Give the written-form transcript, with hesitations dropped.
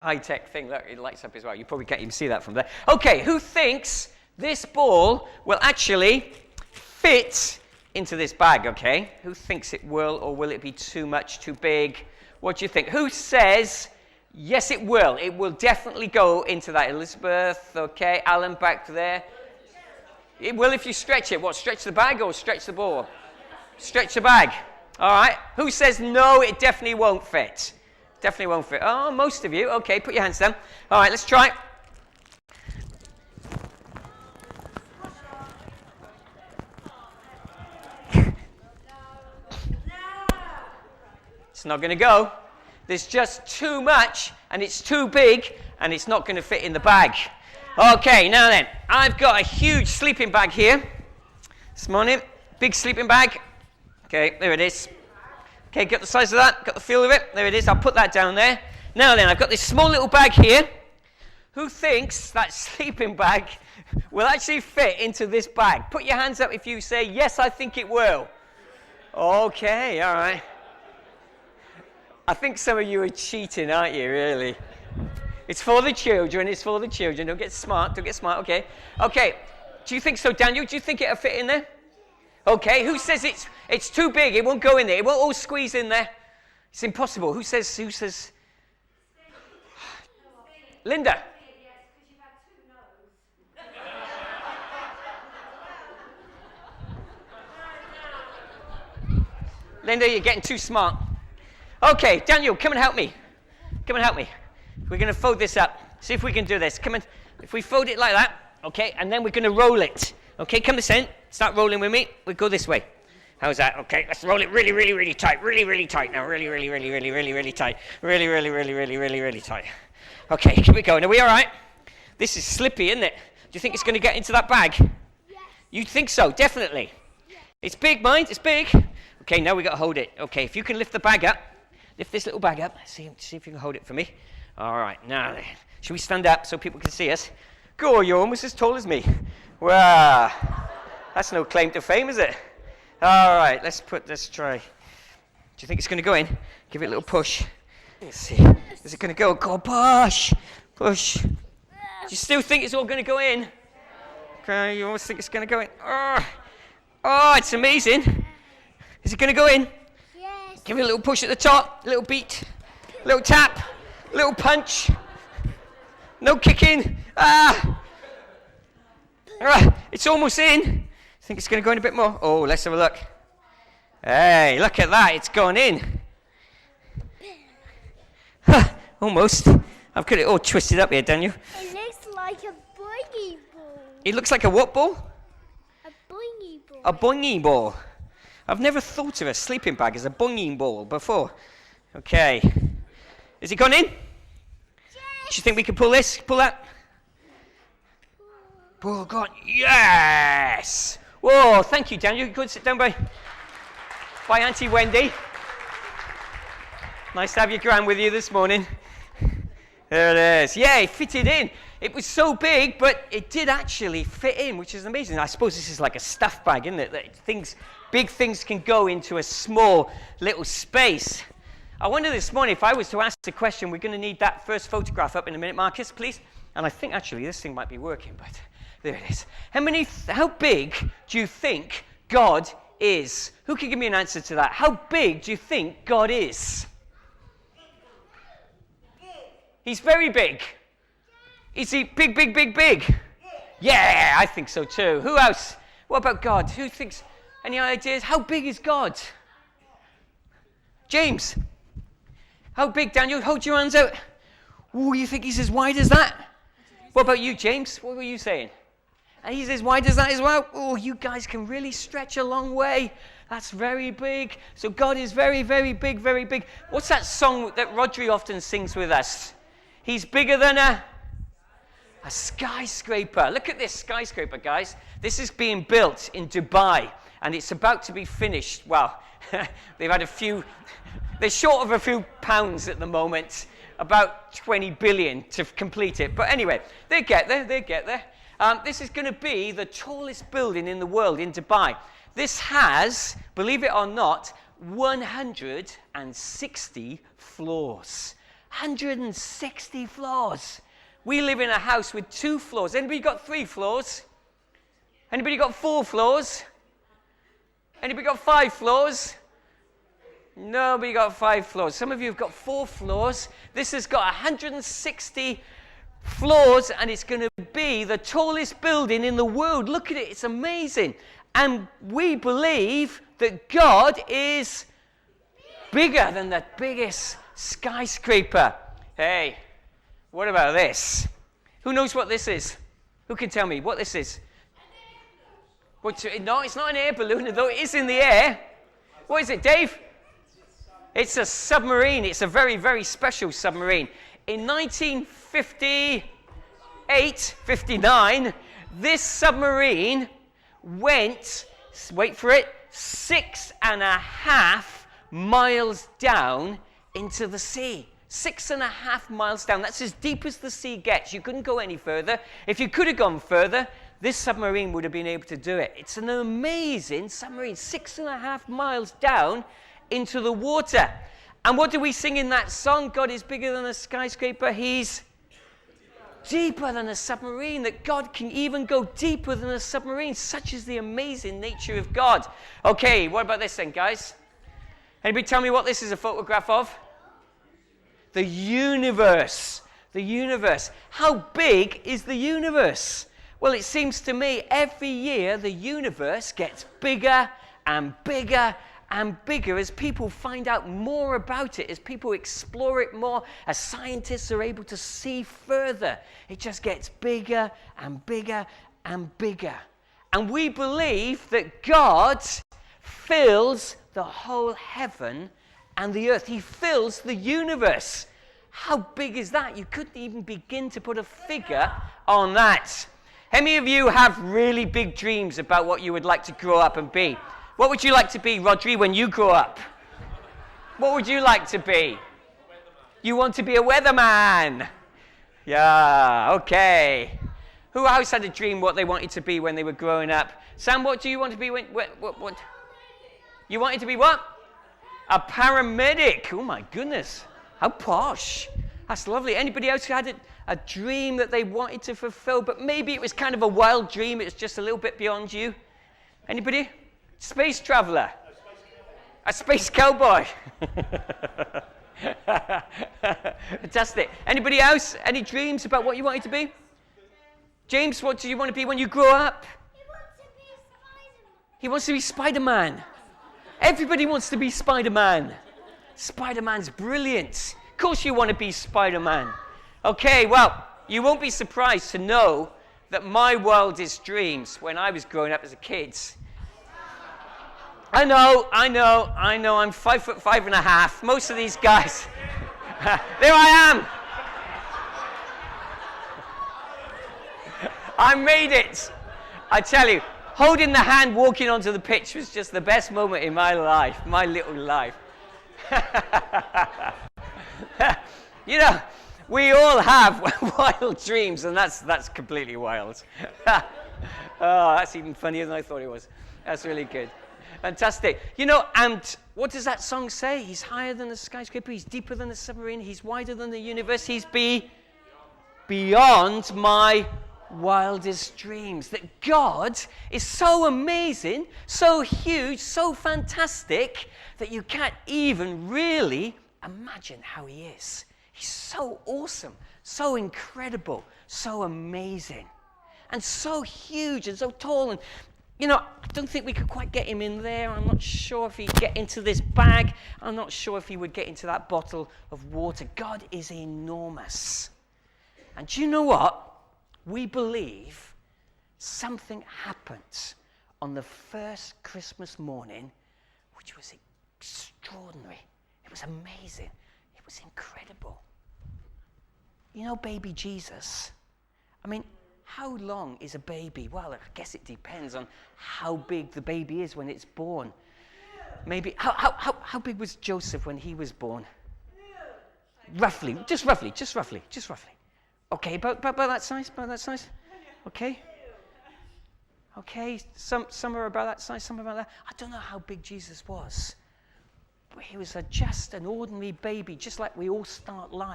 high-tech thing. Look, it lights up as well. You probably can't even see that from there. Okay, who thinks this ball will actually fit into this bag, okay? Who thinks it will, or will it be too much, too big? What do you think? Who says, yes, it will. It will definitely go into that. Elizabeth, okay. Alan back there. It will if you stretch it. What, stretch the bag or stretch the ball? Stretch the bag. All right. Who says, no, it definitely won't fit? Definitely won't fit. Oh, most of you. Okay, put your hands down. All right, let's try. It's not going to go. There's just too much, and it's too big, and it's not going to fit in the bag. Okay, now then, I've got a huge sleeping bag here this morning. Big sleeping bag. Okay, there it is. Okay, got the size of that, got the feel of it. There it is, I'll put that down there. Now then, I've got this small little bag here. Who thinks that sleeping bag will actually fit into this bag? Put your hands up if you say, yes, I think it will. Okay, all right. I think some of you are cheating, aren't you, really? It's for the children, it's for the children. Don't get smart, okay. Okay, do you think so, Daniel? Do you think it'll fit in there? Okay, who says it's too big, it won't go in there, it won't all squeeze in there? It's impossible. Who says? Linda? Linda, you're getting too smart. Okay, Daniel, come and help me. Come and help me. We're going to fold this up. See if we can do this. Come on. If we fold it like that, okay, and then we're going to roll it. Okay, come this end. Start rolling with me. We'll go this way. How's that? Okay, let's roll it really, really, really tight. Really, really tight now. Really, really, really, really, really, really tight. Really, really, really, really, really, really tight. Okay, keep it going. Are we all right? This is slippy, isn't it? Do you think it's going to get into that bag? Yes. You think so? Definitely. Yes. It's big, mind. It's big. Okay, now we got to hold it. Okay, if you can lift the bag up. Lift this little bag up. See if you can hold it for me. All right, now then. Should we stand up so people can see us? Go, you're almost as tall as me. Wow. That's no claim to fame, is it? All right, let's try. Do you think it's going to go in? Give it a little push. Let's see. Is it going to go? Go, push. Push. Do you still think it's all going to go in? Okay, you almost think it's going to go in. Oh, it's amazing. Is it going to go in? Give it a little push at the top, little beat, little tap, little punch. No kicking. All right, it's almost in. I think it's going to go in a bit more. Oh, let's have a look. Hey, look at that. It's gone in. Almost. I've got it all twisted up here, Daniel. It looks like a boingy ball. It looks like a what ball? A boingy ball. A boingy ball. I've never thought of a sleeping bag as a boinging ball before. Okay. Is it gone in? Yes. Do you think we can pull this? Pull that? Pull, go on. Yes! Whoa, thank you, Daniel. You could sit down by Auntie Wendy. Nice to have your gran with you this morning. There it is. Yeah, it fitted in. It was so big, but it did actually fit in, which is amazing. I suppose this is like a stuff bag, isn't it? That big things can go into a small little space. I wonder this morning, if I was to ask the question, we're going to need that first photograph up in a minute, Marcus, please. And I think actually this thing might be working, but there it is. How big do you think God is? Who can give me an answer to that? How big do you think God is? He's very big. Is he big, big, big, big? Yeah, I think so too. Who else? What about God? Who thinks? Any ideas? How big is God? James. How big, Daniel? Hold your hands out. Oh, you think he's as wide as that? What about you, James? What were you saying? And he's as wide as that as well? Oh, you guys can really stretch a long way. That's very big. So God is very, very big, very big. What's that song that Rodri often sings with us? He's bigger than a skyscraper. Look at this skyscraper, guys. This is being built in Dubai, and it's about to be finished. Well, they've had they're short of a few pounds at the moment, about 20 billion to complete it. But anyway, they get there. This is going to be the tallest building in the world in Dubai. This has, believe it or not, 160 floors. 160 floors. We live in a house with 2 floors. Anybody got 3 floors? Anybody got 4 floors? Anybody got 5 floors? Nobody got 5 floors. Some of you have got 4 floors. This has got 160 floors, and it's going to be the tallest building in the world. Look at it. It's amazing. And we believe that God is bigger than the biggest skyscraper. Hey, what about this? Who knows what this is? Who can tell me what this is? No, it's not an air balloon, though it is in the air. What is it, Dave? It's a submarine. It's a very, very special submarine. In 1958, 59, this submarine went, wait for it, 6.5 miles down into the sea. 6.5 miles down. That's as deep as the sea gets. You couldn't go any further. If you could have gone further, this submarine would have been able to do it. It's an amazing submarine, 6.5 miles down into the water. And what do we sing in that song? God is bigger than a skyscraper. He's deeper than a submarine, that God can even go deeper than a submarine. Such is the amazing nature of God. Okay, what about this then, guys? Anybody tell me what this is a photograph of? The universe. The universe. How big is the universe? Well, it seems to me every year the universe gets bigger and bigger and bigger as people find out more about it, as people explore it more, as scientists are able to see further. It just gets bigger and bigger and bigger. And we believe that God fills the whole heaven and the earth. He fills the universe. How big is that? You couldn't even begin to put a figure on that. How many of you have really big dreams about what you would like to grow up and be? What would you like to be, Rodri, when you grow up? What would you like to be? You want to be a weatherman. Yeah, okay. Who else had a dream what they wanted to be when they were growing up? Sam, what do you want to be when... What? You wanted to be what? A paramedic. Oh, my goodness. How posh. That's lovely. Anybody else who had a dream that they wanted to fulfill, but maybe it was kind of a wild dream, it's just a little bit beyond you? Anybody? Space traveler. A space cowboy. Fantastic. Anybody else? Any dreams about what you wanted to be? James, what do you want to be when you grow up? He wants to be Spider-Man. Everybody wants to be Spider-Man. Spider-Man's brilliant. Of course you want to be Spider-Man. Okay, well, you won't be surprised to know that my wildest dreams when I was growing up as a kid... I know, I'm 5'5.5". Most of these guys, there I am. I made it. I tell you, holding the hand walking onto the pitch was just the best moment in my life, my little life. You know, we all have wild dreams, and that's completely wild. Oh, that's even funnier than I thought it was. That's really good. Fantastic. You know, and what does that song say? He's higher than the skyscraper. He's deeper than the submarine. He's wider than the universe. He's beyond my wildest dreams. That God is so amazing, so huge, so fantastic that you can't even really imagine how he is. He's so awesome, so incredible, so amazing, and so huge and so tall. And you know, I don't think we could quite get him in there. I'm not sure if he'd get into this bag. I'm not sure if he would get into that bottle of water. God is enormous. And do you know what? We believe something happened on the first Christmas morning, which was extraordinary. It was amazing. It was incredible. You know, baby Jesus, I mean, how long is a baby? Well, I guess it depends on how big the baby is when it's born. Maybe, how big was Joseph when he was born? Roughly. Okay, about that size, Okay. Okay, some are about that size, some are about that. I don't know how big Jesus was. But he was just an ordinary baby, just like we all start life.